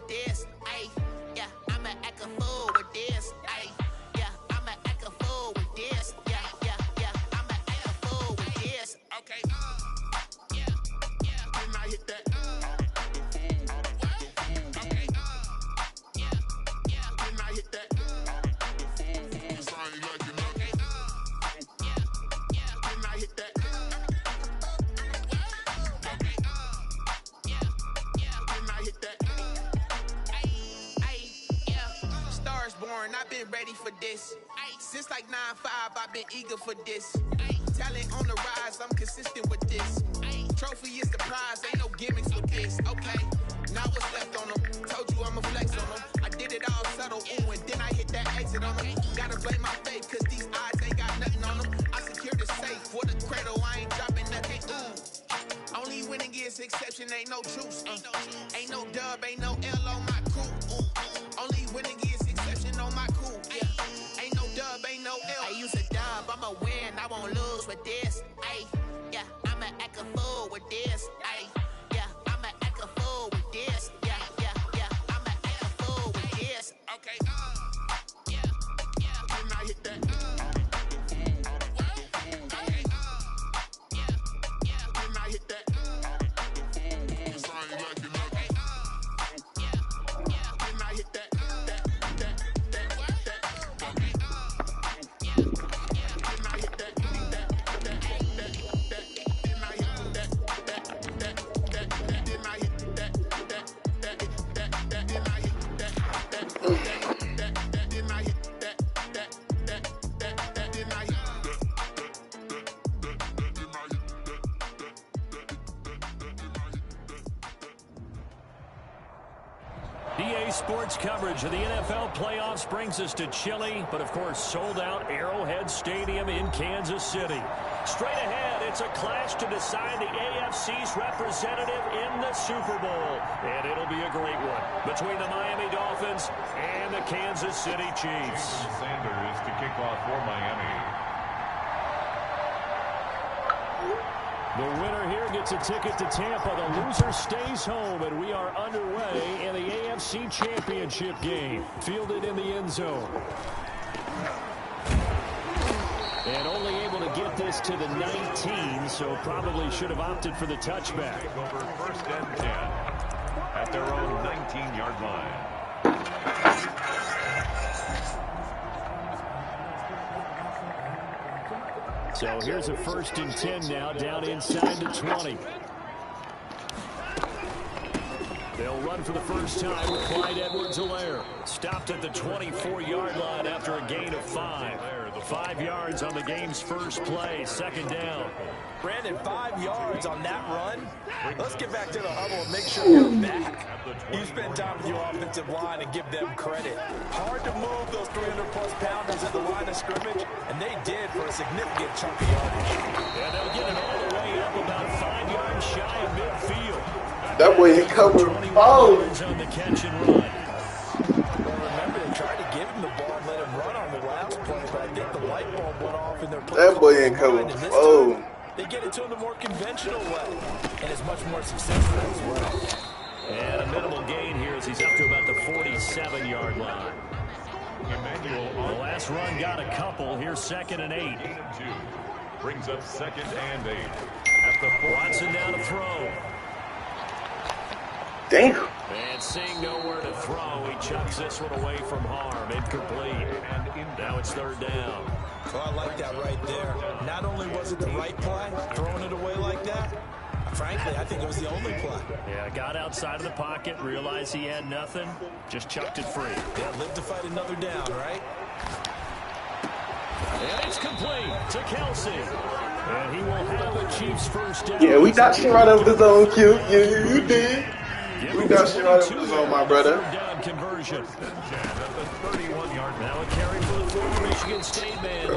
this. Ay, yeah, I'ma act a fool with this. Ay, yeah, I'ma act a fool with this. Yeah, yeah, yeah, I'ma act a fool with this. Okay, yeah, yeah, then I hit that. Okay, yeah, yeah, then I hit that. Cause I ain't like it. Okay, yeah, yeah, then I hit that. Okay, yeah, yeah, then I hit that. Ay, yeah, Stars born, I've been ready for this. Ay, since like 9-5, I've been eager for this. Ay, talent on the rise, I'm consistent with this. Ay, trophy is the prize, ain't no gimmicks with this. Okay, now what's left on them? Told you I'ma flex on them. I did it all subtle, ooh, and then I hit that exit on them. Gotta blame my faith, cause these odds ain't got nothing on them. I secured the safe for the cradle, I ain't dropping nothing, ooh. Only winning is exception, ain't no truce. Ain't no dub, ain't no L on my crew. Only winning is exception on my crew. Yeah. Ain't no dub, ain't no L. I use a dub, I'ma win, I won't lose with this. Ay, yeah, I'ma act a fool with this. Ay, yeah, I'ma act a fool with this. Yeah, yeah, yeah, I'ma act a fool with this. Okay, yeah, yeah, then I hit that. Okay, yeah, yeah, then I hit that. Cause I ain't like it. Okay, yeah, yeah, then I hit that. Okay, yeah, yeah, then I hit that. Then I hit that. Then I hit that. Then I hit that. Then I hit EA Sports coverage of the NFL playoffs brings us to Chile, but of course sold out Arrowhead Stadium in Kansas City. Straight ahead, it's a clash to decide the AFC's representative in the Super Bowl. And it'll be a great one between the Miami Dolphins and the Kansas City Chiefs. Jason Sanders to kick off for Miami. The winner here gets a ticket to Tampa. The loser stays home, and we are underway in the AFC Championship game. Fielded in the end zone. And only able to get this to the 19, so probably should have opted for the touchback. Over 1st and 10 at their own 19-yard line. So here's a 1st and 10 now, down inside the 20. They'll run for the first time with Clyde Edwards-Helaire. Stopped at the 24-yard line after a gain of 5. 5 yards on the game's first play, 2nd down. Brandon, 5 yards on that run. Let's get back to the huddle and make sure you're back. You spend time with your offensive line and give them credit. Hard to move those 300-plus pounders at the line of scrimmage, and they did for a significant chunk of yardage. And they'll get it all the way up about 5 yards shy of midfield. That boy hit cover. Oh! On the catch and run. Well, remember, they tried to give him the ball and let him run on the last play, but I think the light bulb went off in their play. That boy ain't cover. Oh! They get it to him the more conventional way, and it's much more successful as well. And a minimal gain here as he's up to about the 47-yard line. The last run got a couple. Here's 2nd and 8. Brings up 2nd and 8. At the Watson down to throw. Damn. And seeing nowhere to throw, he chucks this one away from harm. Incomplete. Now it's 3rd down. Well, I like that right there. Not only was it the right play, throwing it away like that, frankly, I think it was the only play. Yeah, got outside of the pocket, realized he had nothing, just chucked it free. Yeah, live to fight another down, right? And it's complete to Kelsey. And he will have the Chiefs' first down. Yeah, we got you right over the zone, Q. You did. We got you right over the zone, my brother. Down conversion. Now a carry for the former Michigan State man.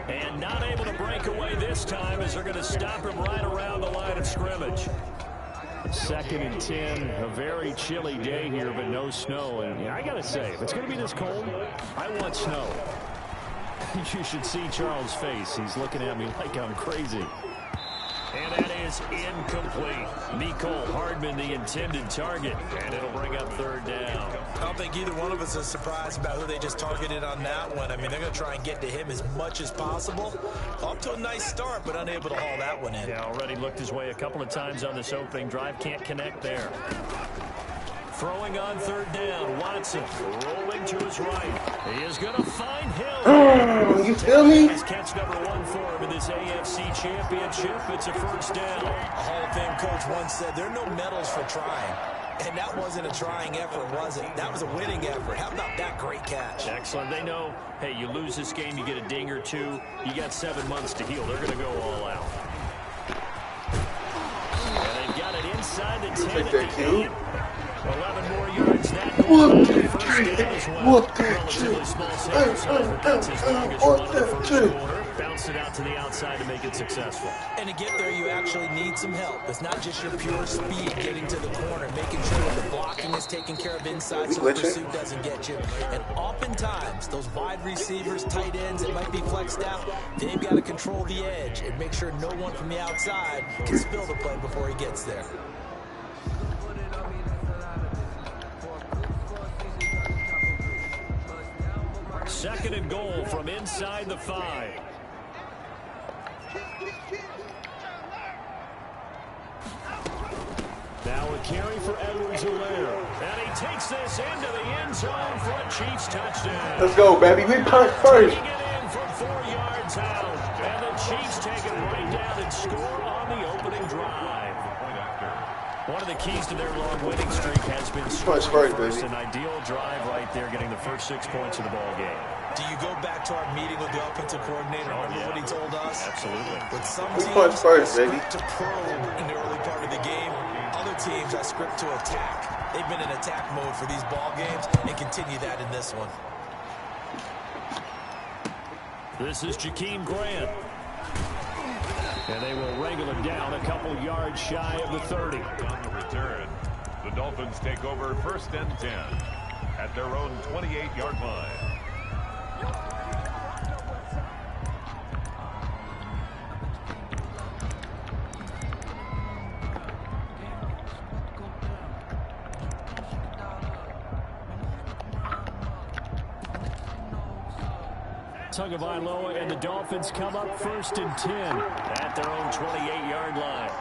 And not able to break away this time as they're going to stop him right around the line of scrimmage. 2nd and 10, a very chilly day here, but no snow. And I got to say, if it's going to be this cold, I want snow. You should see Charles' face. He's looking at me like I'm crazy. And that is incomplete. Mecole Hardman, the intended target, and it'll bring up third down. I don't think either one of us is surprised about who they just targeted on that one. I mean, they're going to try and get to him as much as possible. Off to a nice start, but unable to haul that one in. Yeah, already looked his way a couple of times on this opening drive. Can't connect there. Throwing on third down, Watson rolling to his right. He is going to find Hill. You feel me? He's catch number 1 for him in this AFC Championship. It's a first down. A Hall of Fame coach once said, there are no medals for trying. And that wasn't a trying effort, was it? That was a winning effort. How about that great catch? Excellent. They know, hey, you lose this game, you get a ding or two. You got 7 months to heal. They're going to go all out. And they've got it inside the 10 at the 8. 11 more yards. That Whoop that tree. Whoop that tree. Bounce it out to the outside to make it successful. And to get there, you actually need some help. It's not just your pure speed getting to the corner, making sure that the blocking is taken care of inside so the pursuit doesn't get you. And oftentimes, those wide receivers, tight ends, it might be flexed out, they've got to control the edge and make sure no one from the outside can spill the play before he gets there. Second and goal from inside the 5. Now a carry for Edwards-Helaire. And he takes this into the end zone for a Chiefs touchdown. Let's go, baby. We punt first. Taking it in from 4 yards out. And the Chiefs take it right down and score on the opening drive. One of the keys to their long winning streak has been scoring first. An ideal drive right there, getting the first 6 points of the ball game. Do you go back to our meeting with the offensive coordinator? Remember what he told us? Absolutely. With some We teams, punch first, I baby. script to probe in the early part of the game. Other teams, I script to attack. They've been in attack mode for these ball games and continue that in this one. This is Jakeem Grant. And they will wrangle him down a couple yards shy of the 30. On the return, the Dolphins take over 1st and 10 at their own 28-yard line. Tagovailoa and the Dolphins come up 1st and 10 at their own 28-yard line.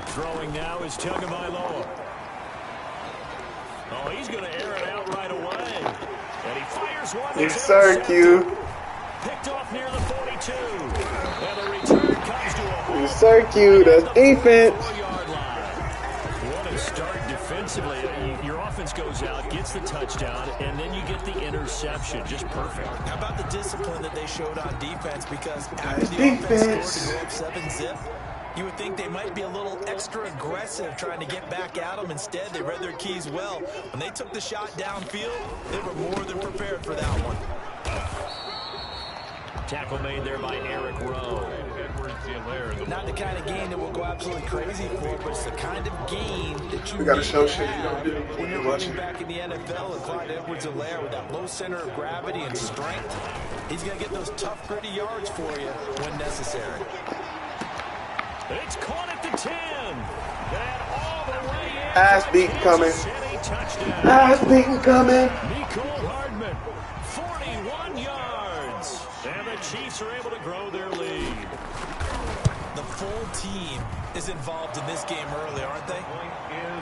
Throwing now is Tagovailoa. Oh, he's going to air it out right away. And he fires one. Yes, sir, Q. Picked off near the 42. And the return comes to a Yes, sir, Q. That's defense. 4-yard line. What a start defensively. Your offense goes out, gets the touchdown, and then you get the interception. Just perfect. How about the discipline that they showed on defense? Because after the offense scored to go up 7-zip, you would think they might be a little extra aggressive trying to get back at them. Instead, they read their keys well. When they took the shot downfield, they were more than prepared for that one. Tackle made there by Eric Rowe. Not the kind of game that we'll go absolutely crazy for, but it's the kind of game that you gotta need show to shit you have don't do when you're running back in the NFL. And Clyde Edwards-Helaire with that low center of gravity and strength, he's going to get those tough, gritty yards for you when necessary. It's caught at the 10. And all the way in. Ass beating coming. Touchdown. Ass beating coming. Mecole Hardman, 41 yards. And the Chiefs are able to grow their lead. The full team is involved in this game early, aren't they?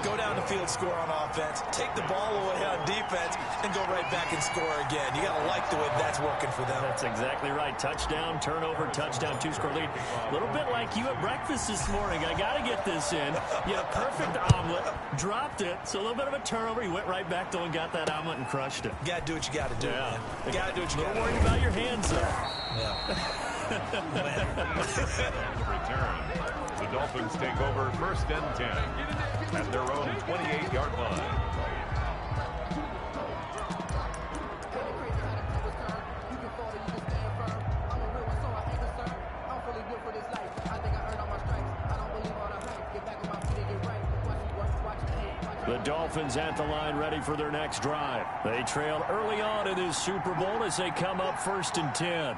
Go down the field, score on offense, take the ball away on defense, and go right back and score again. You got to like the way that's working for them. That's exactly right. Touchdown, turnover, touchdown, 2-score lead. A little bit like you at breakfast this morning. I got to get this in. You had a perfect omelet, dropped it, so a little bit of a turnover. You went right back though and got that omelet and crushed it. You got to do what you got to do, man. You got to do what you got to do. Don't worry about your hands, though. Yeah. Return. The Dolphins take over 1st and 10 at their own 28-yard line. The Dolphins at the line ready for their next drive. They trail early on in this Super Bowl as they come up 1st and 10.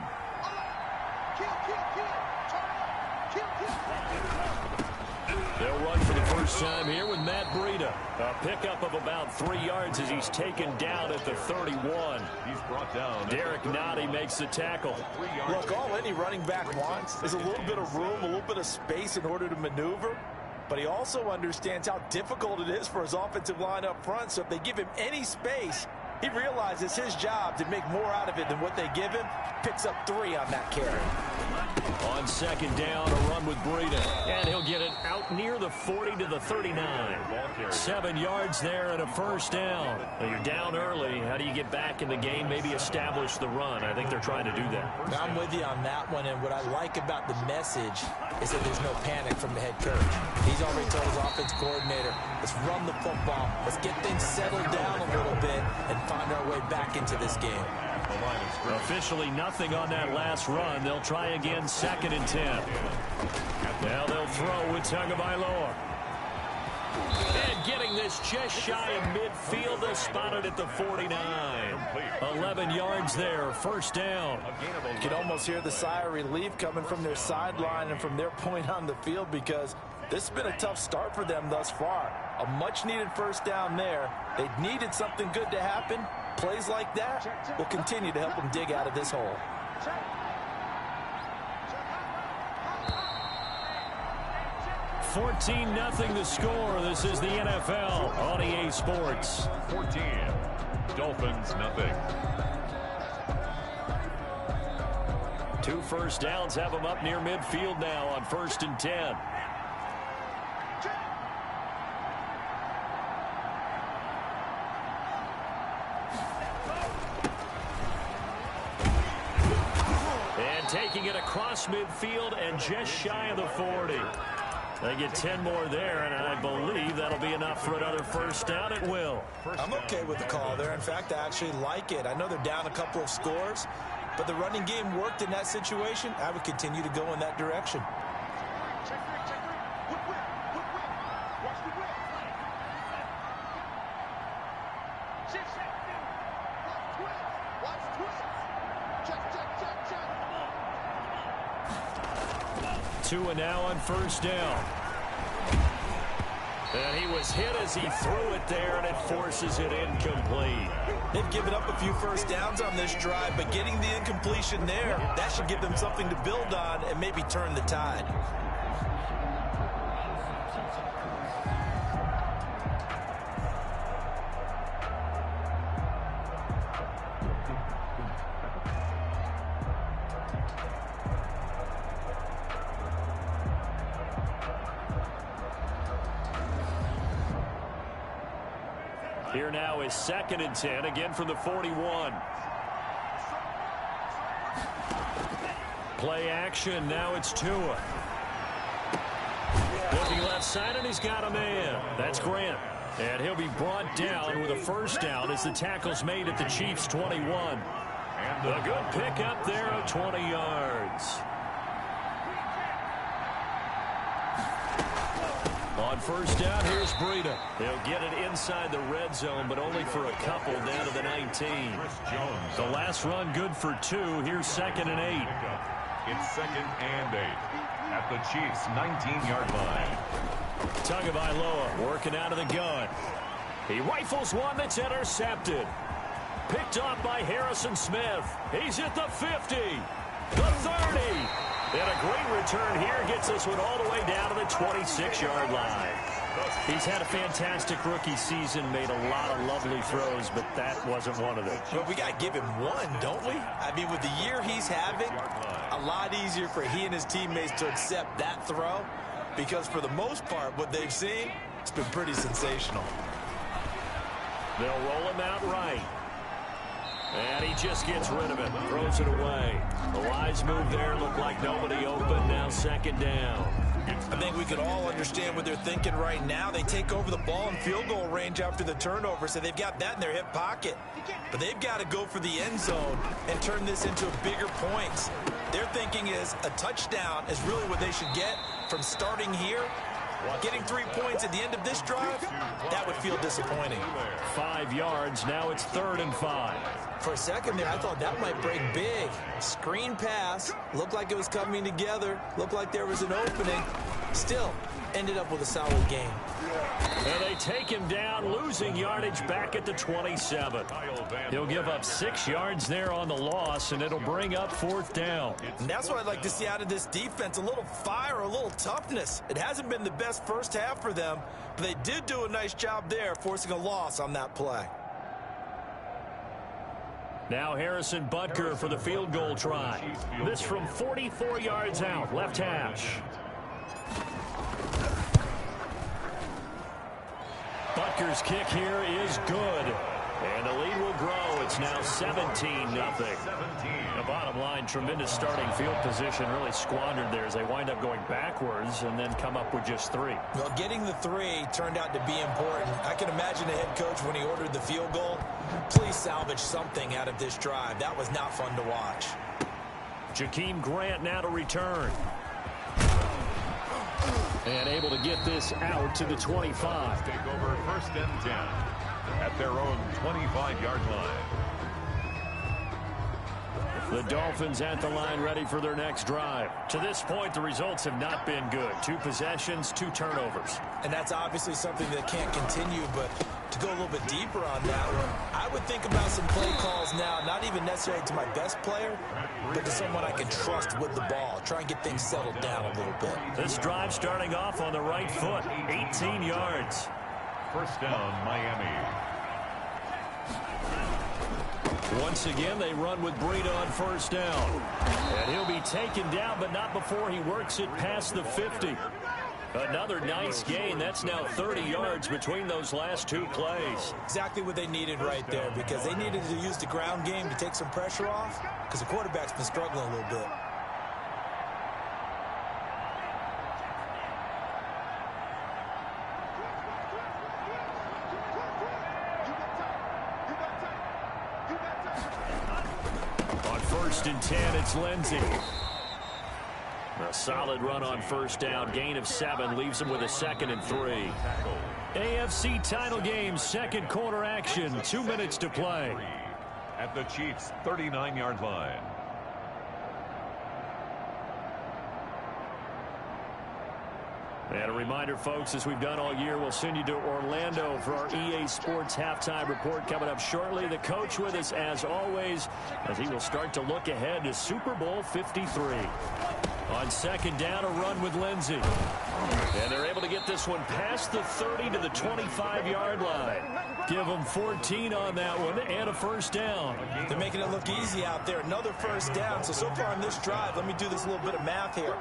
They'll run for the first time here with Matt Breida. A pickup of about 3 yards as he's taken down at the 31. He's brought down. Derek Nottie makes the tackle. Look, all any running back wants is a little bit of room, a little bit of space in order to maneuver. But he also understands how difficult it is for his offensive line up front. So if they give him any space, he realizes his job to make more out of it than what they give him. Picks up 3 on that carry. On 2nd down, a run with Breida. And he'll get it out near the 40 to the 39. 7 yards there and a first down. Well, you're down early. How do you get back in the game? Maybe establish the run. I think they're trying to do that. Now, I'm with you on that one. And what I like about the message is that there's no panic from the head coach. He's already told his offense coordinator, let's run the football. Let's get things settled down a little bit and find our way back into this game. Officially nothing on that last run. They'll try again 2nd and 10. Now they'll throw with Tagovailoa. And getting this just shy of midfield. They'll spot it at the 49. 11 yards there. First down. You can almost hear the sigh of relief coming from their sideline and from their point on the field because this has been a tough start for them thus far. A much-needed first down there. They needed something good to happen. Plays like that will continue to help them dig out of this hole. $14-0 the score. This is the NFL on EA Sports. 14. Dolphins, nothing. 2 first downs have them up near midfield now on 1st and 10. Taking it across midfield and just shy of the 40. They get 10 more there, and I believe that'll be enough for another first down. It will. I'm okay with the call there. In fact, I actually like it. I know they're down a couple of scores, but the running game worked in that situation. I would continue to go in that direction. Two and now on first down. And he was hit as he threw it there, and it forces it incomplete. They've given up a few first downs on this drive, but getting the incompletion there, that should give them something to build on and maybe turn the tide. Here now is 2nd and 10, again from the 41. Play action, now it's Tua. Looking left side, and he's got a man. That's Grant. And he'll be brought down with a first down as the tackle's made at the Chiefs' 21. And a good pickup there of 20 yards. On first down, here's Breida. They'll get it inside the red zone, but only for a couple down to the 19. The last run good for 2. Here's 2nd and 8. It's 2nd and 8 at the Chiefs' 19-yard line. Tagovailoa working out of the gun. He rifles one that's intercepted. Picked off by Harrison Smith. He's at the 50, the 30. And a great return here gets this one all the way down to the 26-yard line. He's had a fantastic rookie season, made a lot of lovely throws, but that wasn't one of them. But we got to give him one, don't we? I mean, with the year he's having, a lot easier for he and his teammates to accept that throw because for the most part, what they've seen, it's been pretty sensational. They'll roll him out right. And he just gets rid of it, throws it away. The wise move there, looked like nobody open, now 2nd down. I think we can all understand what they're thinking right now. They take over the ball in field goal range after the turnover, so they've got that in their hip pocket. But they've got to go for the end zone and turn this into bigger points. Their thinking is a touchdown is really what they should get from starting here Getting 3 points at the end of this drive, that would feel disappointing. 5 yards. Now it's 3rd and 5. For a second there, I thought that might break big. Screen pass. Looked like it was coming together. Looked like there was an opening. Still, ended up with a solid game. And they take him down, losing yardage back at the 27. He'll give up 6 yards there on the loss, and it'll bring up 4th down. And that's what I'd like to see out of this defense, a little fire, a little toughness. It hasn't been the best first half for them, but they did do a nice job there, forcing a loss on that play. Now Harrison Butker for the field goal try. This from 44 yards out, left hash. Butker's kick here is good. And the lead will grow. It's now 17-0. The bottom line, tremendous starting field position, really squandered there as they wind up going backwards and then come up with just 3. Well, getting the 3 turned out to be important. I can imagine the head coach when he ordered the field goal. Please salvage something out of this drive. That was not fun to watch. Jakeem Grant now to return. And able to get this out to the 25. Take over 1st and 10 at their own 25-yard line. The Dolphins at the line, ready for their next drive. To this point, the results have not been good. 2 possessions, 2 turnovers. And that's obviously something that can't continue, but to go a little bit deeper on that one, I would think about some play calls now, not even necessarily to my best player, but to someone I can trust with the ball. Try and get things settled down a little bit. This drive starting off on the right foot, 18 yards. 1st down, Miami. Once again, they run with Breida on 1st down. And he'll be taken down, but not before he works it past the 50. Another nice gain. That's now 30 yards between those last 2 plays. Exactly what they needed right there, because they needed to use the ground game to take some pressure off, because the quarterback's been struggling a little bit. On 1st and 10, it's Lindsey. A solid run on 1st down. Gain of 7 leaves him with a 2nd and 3. AFC title game, 2nd quarter action. 2 minutes to play. At the Chiefs' 39-yard line. And a reminder, folks, as we've done all year, we'll send you to Orlando for our EA Sports halftime report coming up shortly. The coach with us, as always, as he will start to look ahead to Super Bowl 53. On 2nd down, a run with Lindsey. And they're able to get this one past the 30 to the 25-yard line. Give them 14 on that one and a 1st down. They're making it look easy out there. Another 1st down. So far on this drive, let me do this little bit of math here.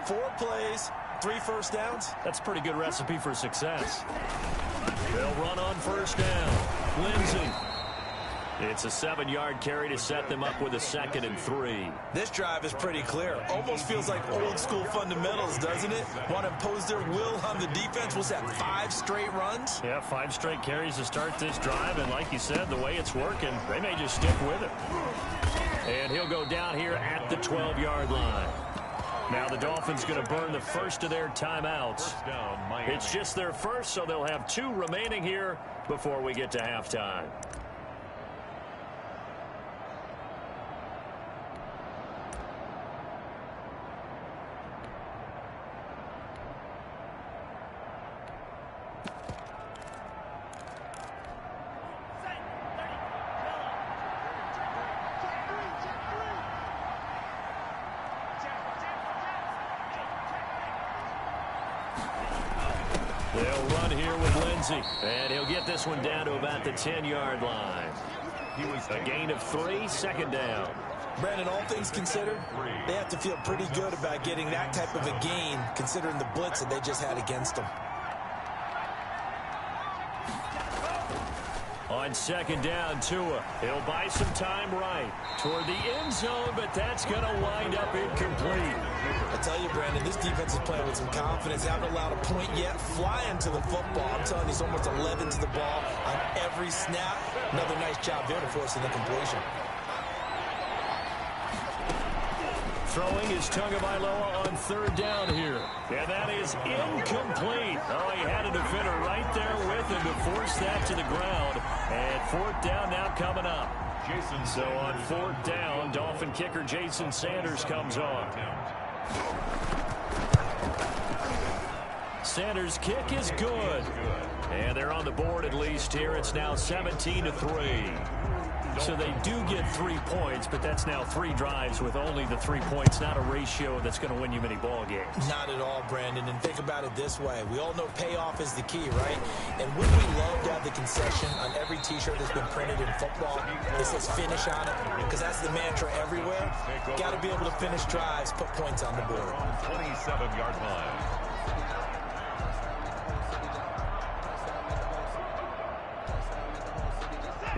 4 plays, 3 1st downs. That's a pretty good recipe for success. They'll run on 1st down. Lindsey. It's a 7-yard carry to set them up with a 2nd and 3. This drive is pretty clear. Almost feels like old school fundamentals, doesn't it? Want to impose their will on the defense. Was that 5 straight runs? Yeah, 5 straight carries to start this drive. And like you said, the way it's working, they may just stick with it. And he'll go down here at the 12-yard line. Now the Dolphins going to burn the first of their timeouts. It's just their first, so they'll have 2 remaining here before we get to halftime. They'll run here with Lindsey. And he'll get this one down to about the 10-yard line. He was a gain of 3, 2nd down. Brandon, all things considered, they have to feel pretty good about getting that type of a gain, considering the blitz that they just had against them. On 2nd down, Tua. He'll buy some time right toward the end zone, but that's going to wind up incomplete. I tell you, Brandon, this defense is playing with some confidence. Haven't allowed a point yet. Flying to the football. I'm telling you, it's almost 11 to the ball on every snap. Another nice job there to force an incompletion. throwing is Tagovailoa on third down here. And that is incomplete. Oh, he had a defender right there with him to force that to the ground. And fourth down now coming up. So on fourth down, Dolphin kicker Jason Sanders comes on. Sanders' kick is good. And they're on the board at least here. It's now 17-3. So they do get 3 points, but that's now 3 drives with only the 3 points, not a ratio that's going to win you many ball games. Not at all, Brandon. And think about it this way. We all know payoff is the key, right? And wouldn't we love to have the concession on every T-shirt that's been printed in football? It says finish on it, because that's the mantra everywhere. Got to be able to finish drives, put points on the board. 27-yard line.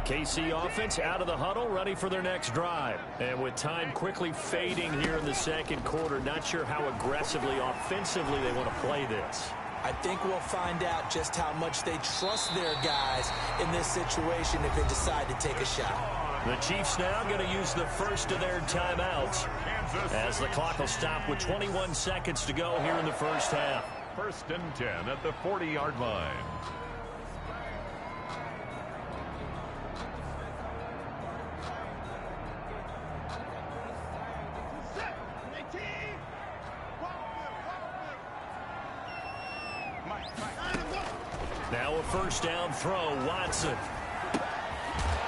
KC offense out of the huddle, ready for their next drive. And with time quickly fading here in the second quarter, not sure how aggressively, offensively they want to play this. I think we'll find out just how much they trust their guys in this situation if they decide to take a shot. The Chiefs now going to use the first of their timeouts as the clock will stop with 21 seconds to go here in the first half. 1st and 10 at the 40-yard line. Now a first down throw, Watson.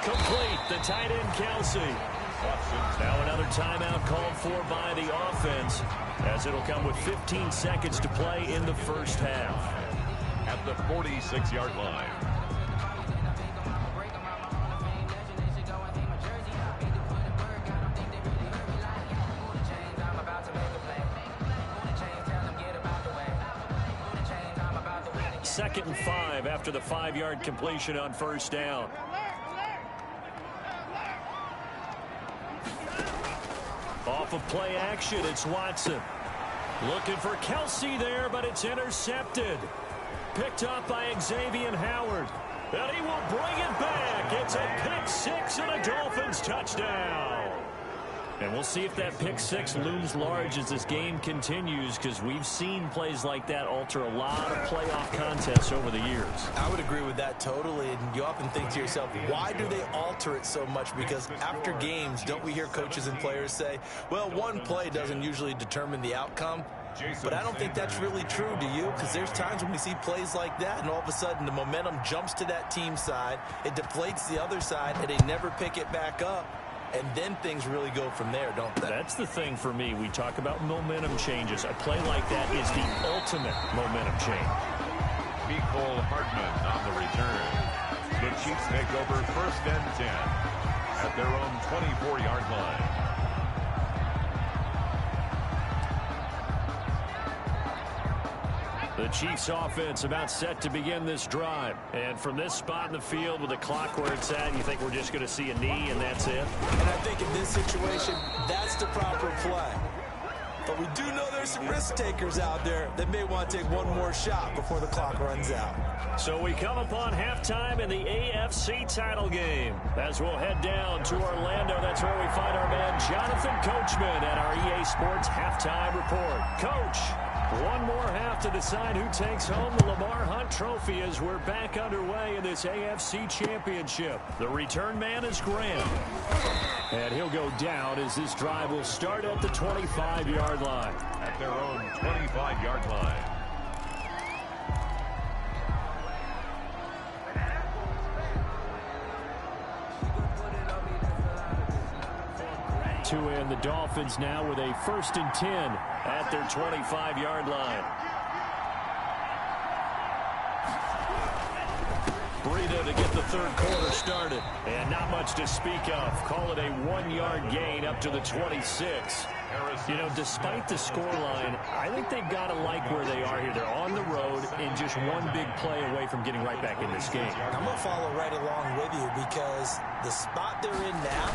Complete, the tight end Kelsey. Now another timeout called for by the offense, as it'll come with 15 seconds to play in the first half. At the 46-yard line. Second and 5 after the 5-yard completion on first down. Off of play action, it's Watson. Looking for Kelsey there, but it's intercepted. Picked up by Xavier Howard. And he will bring it back. It's a pick six and a Dolphins touchdown. And we'll see if that pick six looms large as this game continues, because we've seen plays like that alter a lot of playoff contests over the years. I would agree with that totally. And you often think to yourself, why do they alter it so much? Because after games, don't we hear coaches and players say, well, one play doesn't usually determine the outcome? But I don't think that's really true, do you? Because there's times when we see plays like that, and all of a sudden the momentum jumps to that team side, it deflates the other side, and they never pick it back up. And then things really go from there, don't they? That's the thing for me. We talk about momentum changes. A play like that is the ultimate momentum change. Mecole Hardman on the return. The Chiefs take over 1st and 10 at their own 24-yard line. The Chiefs offense about set to begin this drive. And from this spot in the field with the clock where it's at, you think we're just going to see a knee and that's it? And I think in this situation, that's the proper play. But we do know there's some risk takers out there that may want to take one more shot before the clock runs out. So we come upon halftime in the AFC title game. As we'll head down to Orlando, that's where we find our man Jonathan Coachman at our EA Sports Halftime Report. Coach, one more half to decide who takes home the Lamar Hunt Trophy as we're back underway in this AFC Championship. The return man is Graham. And he'll go down as this drive will start at the 25-yard line. At their own 25-yard line. To end the Dolphins now with a 1st and 10 at their 25-yard line. Breida to get the third quarter started. And not much to speak of. Call it a 1-yard gain up to the 26. You know, despite the scoreline, I think they've got to like where they are here. They're on the road and just one big play away from getting right back in this game. I'm going to follow right along with you because the spot they're in now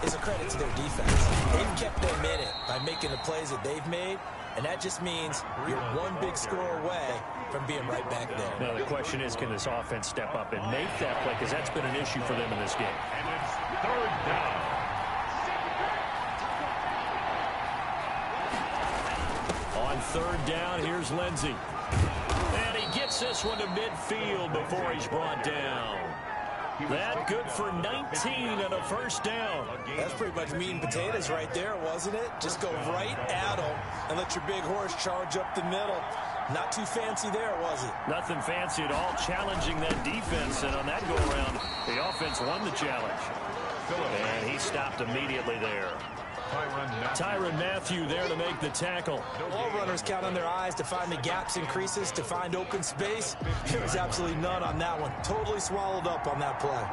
is a credit to their defense. They've kept them in it by making the plays that they've made, and that just means you're one big score away from being right back there. Now, the question is, can this offense step up and make that play? Because that's been an issue for them in this game. And it's 3rd down. third down. Here's Lindsey. And he gets this one to midfield before he's brought down. That good for 19 and a first down. That's pretty much meat and potatoes right there, wasn't it? Just go right at him and let your big horse charge up the middle. Not too fancy there, was it? Nothing fancy at all, challenging that defense. And on that go-around, the offense won the challenge. And he stopped immediately there. Tyrann Mathieu there to make the tackle. All runners count on their eyes to find the gaps and creases, to find open space. There was absolutely none on that one. Totally swallowed up on that play.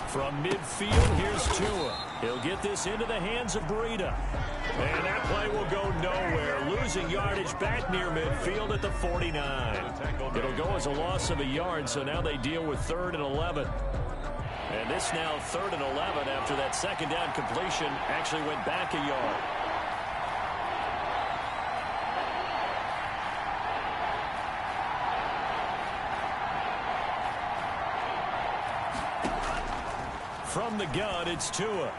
From midfield, here's Tua. He'll get this into the hands of Breida. And that play will go nowhere. Losing yardage back near midfield at the 49. It'll go as a loss of a yard, so now they deal with 3rd and 11. And this now 3rd and 11 after that second down completion actually went back a yard. From the gun, it's Tua.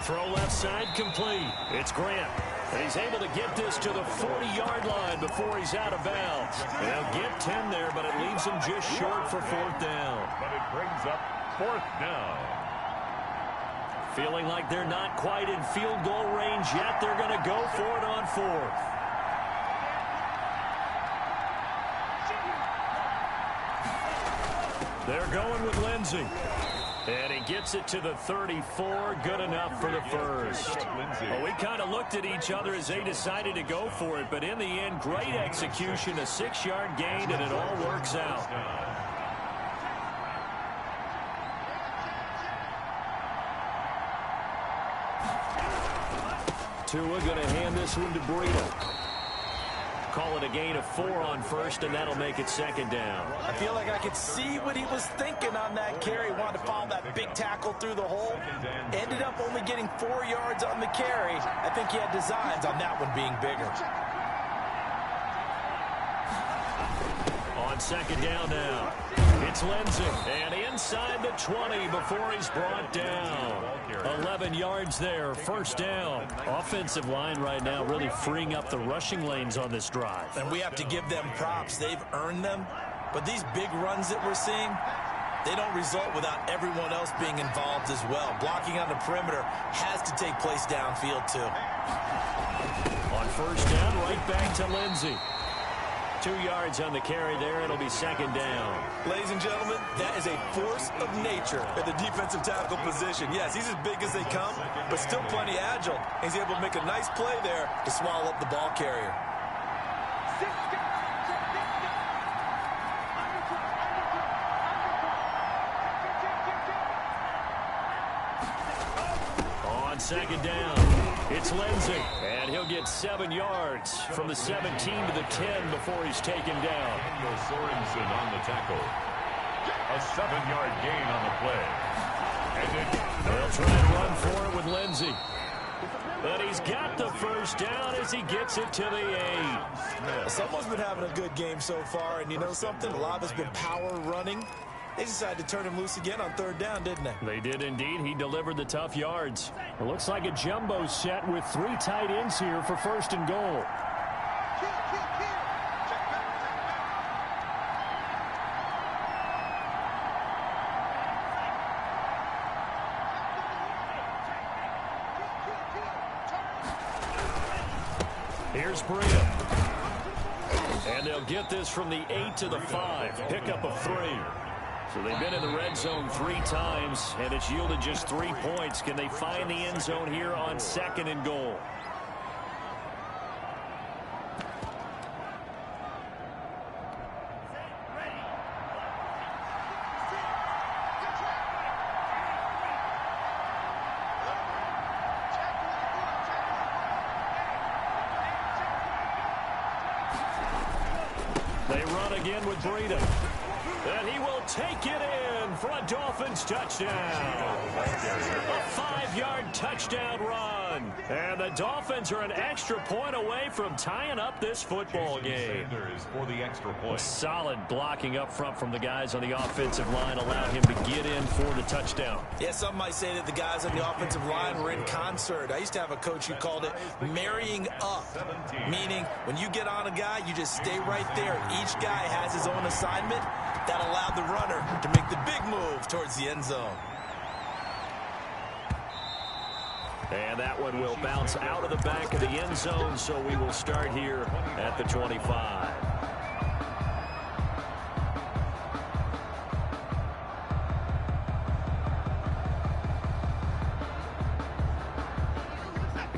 Throw left side complete. It's Grant. And he's able to get this to the 40-yard line before he's out of bounds. They'll get 10 there, but it leaves him just short for 4th down. But it brings up 4th down. Feeling like they're not quite in field goal range yet. They're going to go for it on 4th. They're going with Lindsey. And he gets it to the 34. Good enough for the first. Well, we kind of looked at each other as they decided to go for it. But in the end, great execution, a 6-yard gain, and it all works out. Tua going to hand this one to Breida. Call it a gain of 4 on first, and that'll make it 2nd down. I feel like I could see what he was thinking on that carry. Wanted to follow that big tackle through the hole. Ended up only getting 4 yards on the carry. I think he had designs on that one being bigger. On 2nd down now, it's Lindsey. And inside the 20 before he's brought down. 11 yards there, 1st down. Offensive line right now really freeing up the rushing lanes on this drive. And we have to give them props. They've earned them. But these big runs that we're seeing, they don't result without everyone else being involved as well. Blocking on the perimeter has to take place downfield too. On 1st down, right back to Lindsey. 2 yards on the carry there. It'll be 2nd down. Ladies and gentlemen, that is a force of nature at the defensive tackle position. Yes, he's as big as they come, but still plenty agile. He's able to make a nice play there to swallow up the ball carrier. On 2nd down, it's Lindsey. And he'll get 7 yards from the 17 to the 10 before he's taken down. Daniel Sorensen on the tackle. A 7-yard gain on the play. And they'll try and run for it with Lindsey. But he's got the 1st down as he gets it to the 8. Someone's been having a good game so far, and you know something? A lot of it's been power running. They decided to turn him loose again on 3rd down, didn't they? They did indeed. He delivered the tough yards. It looks like a jumbo set with 3 tight ends here for 1st and goal. Here's Breida. And they'll get this from the 8 to the 5. Pickup of 3. So they've been in the red zone 3 times, and it's yielded just 3 points. Can they find the end zone here on 2nd and goal? They run again with Breida. And he will take it in for a Dolphins touchdown. A 5-yard touchdown run. And the Dolphins are an extra point away from tying up this football game. For the extra point. Solid blocking up front from the guys on the offensive line allowed him to get in for the touchdown. Yeah, some might say that the guys on the offensive line were in concert. I used to have a coach who called it marrying up, meaning when you get on a guy, you just stay right there. Each guy has his own assignment. That allowed the runner to make the big move towards the end zone. And that one will bounce out of the back of the end zone, so we will start here at the 25.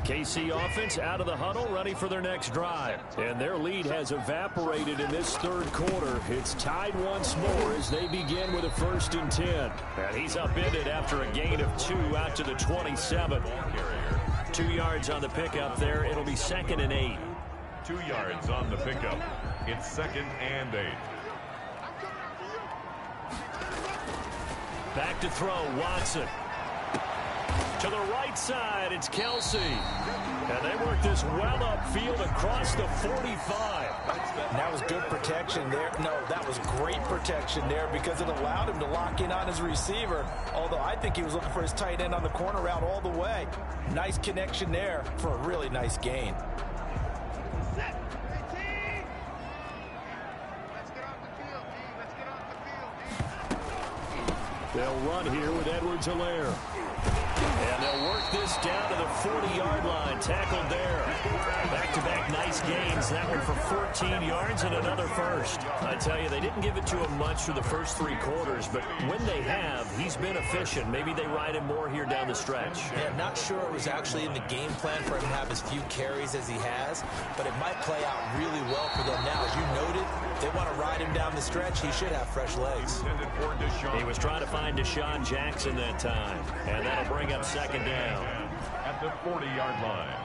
KC offense out of the huddle, ready for their next drive. And their lead has evaporated in this third quarter. It's tied once more as they begin with a 1st and 10. And he's upended after a gain of 2 out to the 27. 2 yards on the pickup there. It'll be 2nd and 8. 2 yards on the pickup. It's 2nd and 8. Back to throw, Watson. To the right side, it's Kelsey. And they work this well upfield across the 45. And that was good protection there. No, that was great protection there because it allowed him to lock in on his receiver. Although I think he was looking for his tight end on the corner route all the way. Nice connection there for a really nice gain. They'll run here with Edwards-Helaire. And they'll work this down to the 40-yard line. Tackled there. Back-to-back nice gains. That one for 14 yards and another first. I tell you, they didn't give it to him much through the first 3 quarters, but when they have, he's been efficient. Maybe they ride him more here down the stretch. Yeah, I'm not sure it was actually in the game plan for him to have as few carries as he has, but it might play out really well for them now. As you noted, they want to ride him down the stretch. He should have fresh legs. He was trying to find Deshaun Jackson that time, and that'll bring up 2nd down. At the 40-yard line.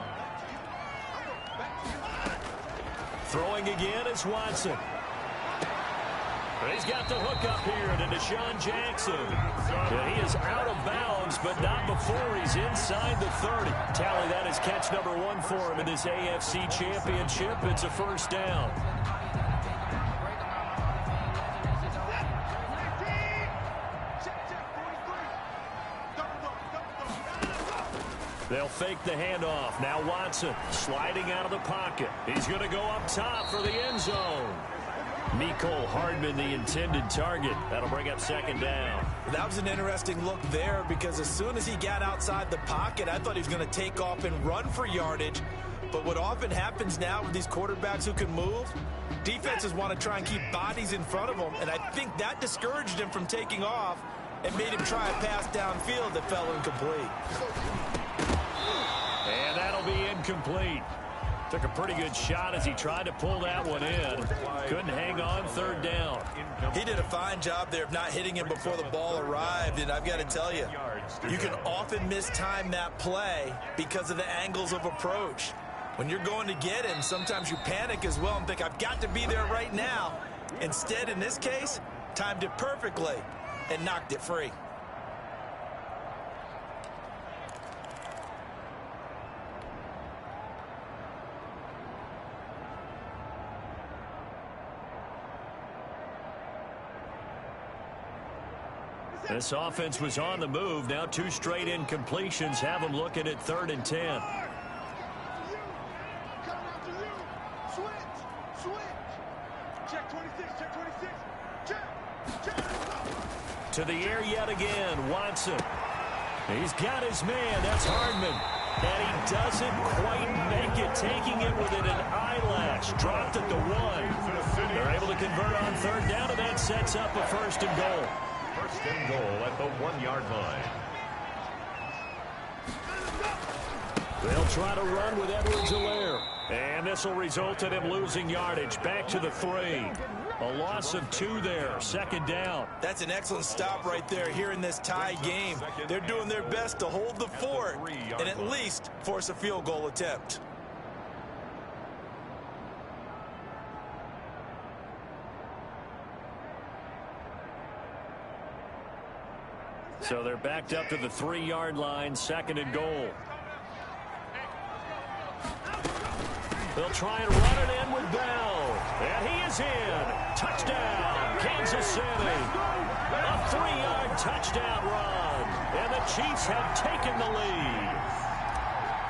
Throwing again is Watson. He's got the hook up here to Deshaun Jackson. And he is out of bounds, but not before he's inside the 30. Tally, that is catch number 1 for him in this AFC Championship. It's a 1st down. They'll fake the handoff. Now Watson sliding out of the pocket. He's going to go up top for the end zone. Mecole Hardman, the intended target. That'll bring up 2nd down. That was an interesting look there because as soon as he got outside the pocket, I thought he was going to take off and run for yardage. But what often happens now with these quarterbacks who can move, defenses want to try and keep bodies in front of them, and I think that discouraged him from taking off and made him try a pass downfield that fell incomplete. And that'll be incomplete. Took a pretty good shot as he tried to pull that one in. Couldn't hang on 3rd down. He did a fine job there of not hitting him before the ball arrived, and I've got to tell you, you can often mistime that play because of the angles of approach. When you're going to get him, sometimes you panic as well and think, I've got to be there right now. Instead, in this case, timed it perfectly and knocked it free. This offense was on the move. Now 2 straight incompletions have them looking at 3rd and 10. To the air yet again, Watson. He's got his man. That's Hardman. And he doesn't quite make it, taking it within an eyelash. Dropped at the 1. They're able to convert on 3rd down, and that sets up a 1st and goal. 1st and goal at the 1-yard line. They'll try to run with Edwards-Helaire. And this will result in him losing yardage. Back to the 3. A loss of 2 there. 2nd down. That's an excellent stop right there here in this tie game. They're doing their best to hold the fort and at least force a field goal attempt. So they're backed up to the 3-yard line, 2nd and goal. They'll try and run it in with Bell. And he is in. Touchdown, Kansas City. A 3-yard touchdown run. And the Chiefs have taken the lead.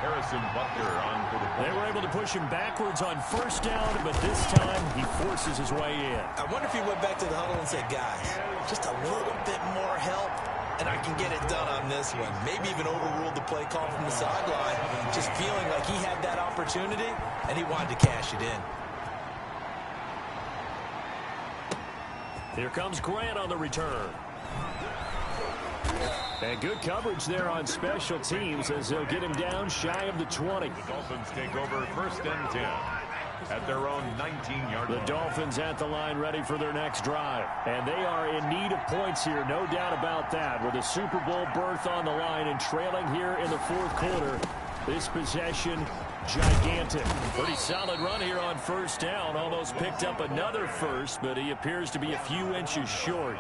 Harrison Butker on for the point. They were able to push him backwards on 1st down, but this time he forces his way in. I wonder if he went back to the huddle and said, guys, just a little bit more help, and I can get it done on this one. Maybe even overruled the play call from the sideline, just feeling like he had that opportunity, and he wanted to cash it in. Here comes Grant on the return. And good coverage there on special teams as they'll get him down shy of the 20. The Dolphins take over 1st and 10 at their own 19-yard line. The Dolphins at the line ready for their next drive. And they are in need of points here, no doubt about that. With a Super Bowl berth on the line and trailing here in the 4th quarter, this possession gigantic. Pretty solid run here on 1st down. Almost picked up another first, but he appears to be a few inches short.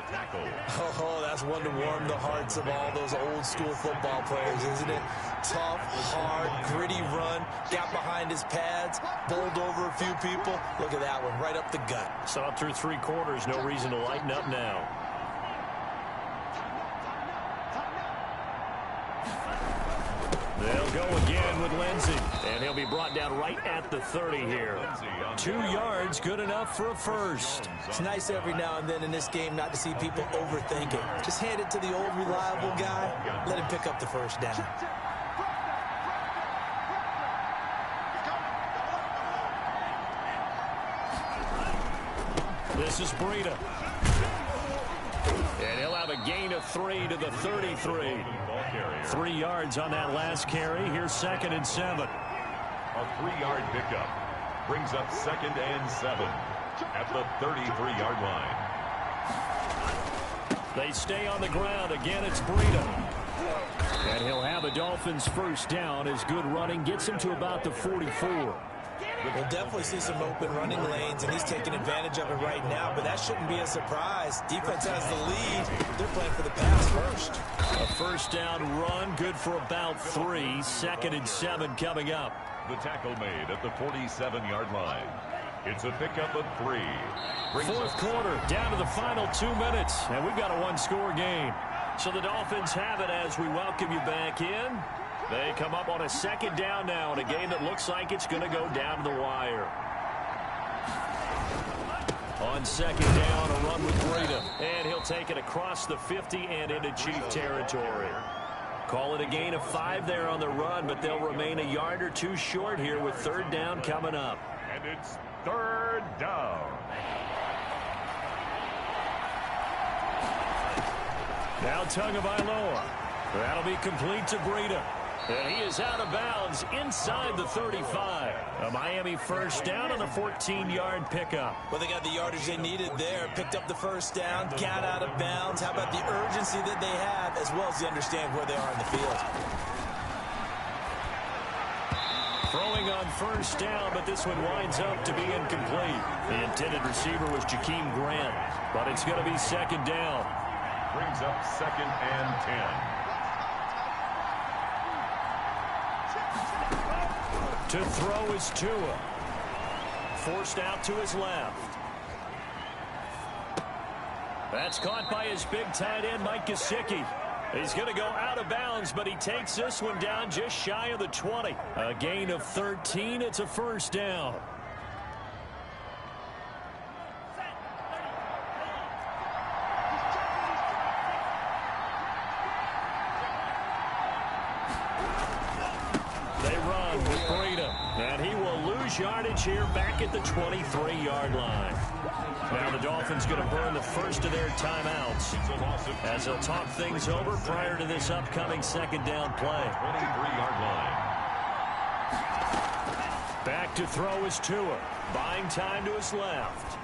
Oh, that's one to warm the hearts of all those old school football players, isn't it? Tough, hard, gritty run, got behind his pads, bowled over a few people. Look at that one, right up the gut. Saw it through 3 quarters, no reason to lighten up now. They'll go again with Lindsey, and he'll be brought down right at the 30 here. 2 yards, good enough for a first. It's nice every now and then in this game not to see people overthink it. Just hand it to the old reliable guy, let him pick up the 1st down. This is Breida. And he'll have a gain of 3 to the 33. 3 yards on that last carry. Here's 2nd and 7. A 3-yard pickup brings up 2nd and 7 at the 33-yard line. They stay on the ground. Again, it's Breida. And he'll have a Dolphins 1st down as good running gets him to about the 44. We'll definitely see some open running lanes, and he's taking advantage of it right now, but that shouldn't be a surprise. Defense has the lead. They're playing for the pass first. A 1st down run, good for about 3. 2nd and 7 coming up. The tackle made at the 47-yard line. It's a pickup of 3. 4th quarter, down to the final 2 minutes, and we've got a 1-score game. So the Dolphins have it as we welcome you back in. They come up on a 2nd down now in a game that looks like it's going to go down to the wire. On 2nd down, a run with Breida. And he'll take it across the 50 and into Chief territory. Call it a gain of 5 there on the run, but they'll remain a yard or 2 short here with 3rd down coming up. And it's 3rd down. Now Tagovailoa. That'll be complete to Breida. And he is out of bounds inside the 35. A Miami 1st down on a 14-yard pickup. Well, they got the yardage they needed there. Picked up the 1st down, got out of bounds. How about the urgency that they have, as well as they understand where they are in the field. Throwing on 1st down, but this one winds up to be incomplete. The intended receiver was Jakeem Grant, but it's going to be 2nd down. Brings up 2nd and 10. To throw is Tua. Forced out to his left. That's caught by his big tight end, Mike Gesicki. He's going to go out of bounds, but he takes this one down just shy of the 20. A gain of 13. It's a 1st down. They run with Breida, and he will lose yardage here back at the 23-yard line. Now the Dolphins going to burn the 1st of their timeouts as they'll talk things over prior to this upcoming 2nd down play. 23-yard line. Back to throw is Tua, buying time to his left.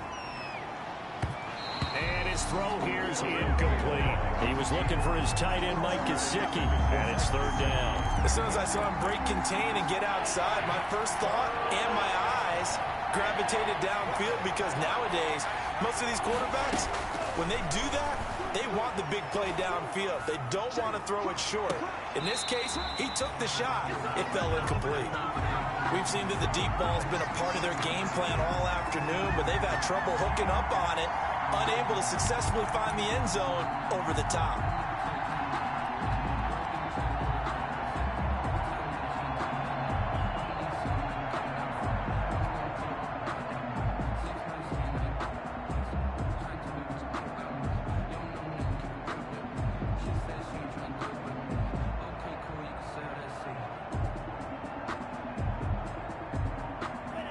And his throw here is incomplete. He was looking for his tight end, Mike Gesicki, and it's 3rd down. As soon as I saw him break contain and get outside, my first thought and my eyes gravitated downfield because nowadays, most of these quarterbacks, when they do that, they want the big play downfield. They don't want to throw it short. In this case, he took the shot. It fell incomplete. We've seen that the deep ball's been a part of their game plan all afternoon, but they've had trouble hooking up on it, unable to successfully find the end zone over the top.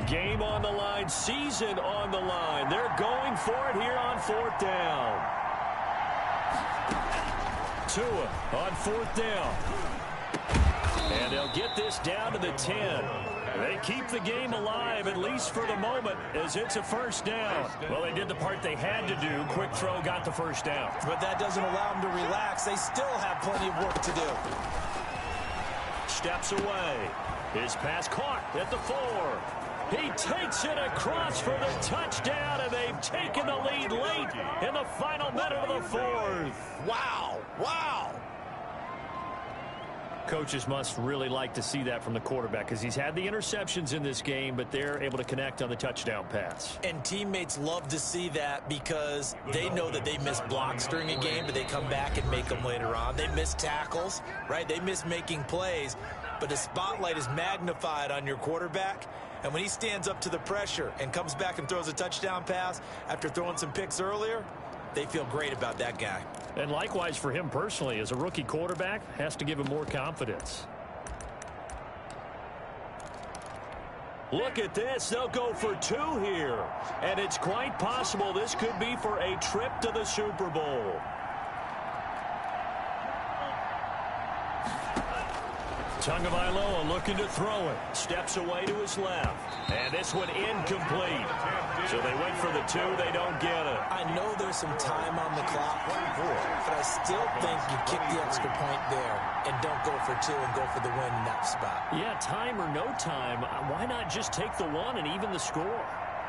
Game on the line, season on the line. They're going for it here on 4th down. Tua on 4th down. And they'll get this down to the 10. They keep the game alive, at least for the moment, as it's a 1st down. Well, they did the part they had to do. Quick throw got the 1st down. But that doesn't allow them to relax. They still have plenty of work to do. Steps away. His pass caught at the 4. He takes it across for the touchdown, and they've taken the lead late in the final minute of the 4th. Wow. Wow. Coaches must really like to see that from the quarterback because he's had the interceptions in this game, but they're able to connect on the touchdown pass. And teammates love to see that because they know that they miss blocks during a game, but they come back and make them later on. They miss tackles, right? They miss making plays, but the spotlight is magnified on your quarterback. And when he stands up to the pressure and comes back and throws a touchdown pass after throwing some picks earlier, they feel great about that guy. And likewise for him personally, as a rookie quarterback, has to give him more confidence. Look at this. They'll go for 2 here. And it's quite possible this could be for a trip to the Super Bowl. Tagovailoa looking to throw it. Steps away to his left. And this one incomplete. So they went for the 2. They don't get it. I know there's some time on the clock, but I still think you kick the extra point there and don't go for 2 and go for the win in that spot. Yeah, time or no time, why not just take the 1 and even the score?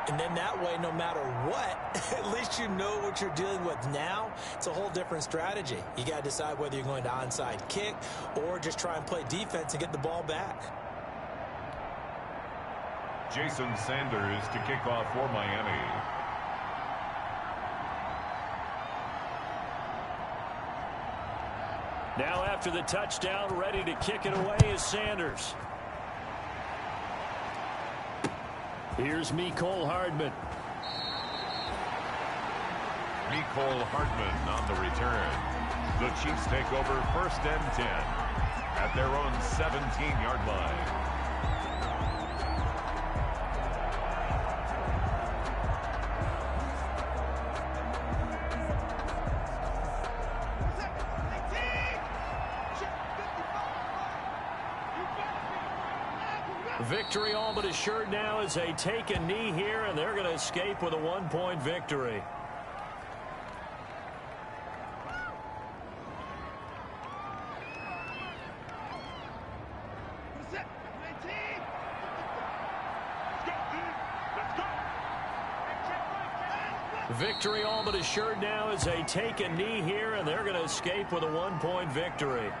And then that way, no matter what, at least you know what you're dealing with now. It's a whole different strategy. You got to decide whether you're going to onside kick or just try and play defense and get the ball back. Jason Sanders to kick off for Miami. Now after the touchdown, ready to kick it away is Sanders. Here's Mecole Hardman. Mecole Hardman on the return. The Chiefs take over 1st and 10 at their own 17-yard line. Victory all but assured now as they take a knee here, and they're going to escape with a 1-point victory. Victory all but assured now as they take a knee here, and they're going to escape with a 1-point victory.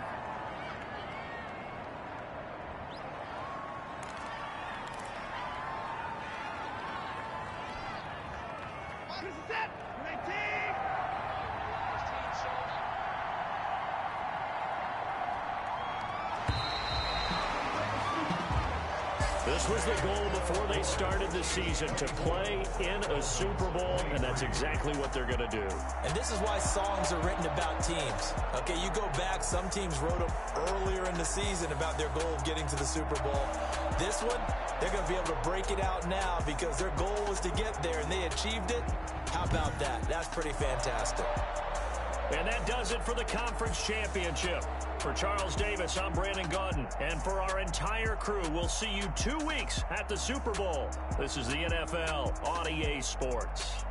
This was the goal before they started the season, to play in a Super Bowl, and that's exactly what they're going to do. And this is why songs are written about teams. Okay, you go back, some teams wrote them earlier in the season about their goal of getting to the Super Bowl. This one, they're going to be able to break it out now because their goal was to get there, and they achieved it. How about that? That's pretty fantastic. And that does it for the conference championship. For Charles Davis, I'm Brandon Gaudin. And for our entire crew, we'll see you 2 weeks at the Super Bowl. This is the NFL on EA Sports.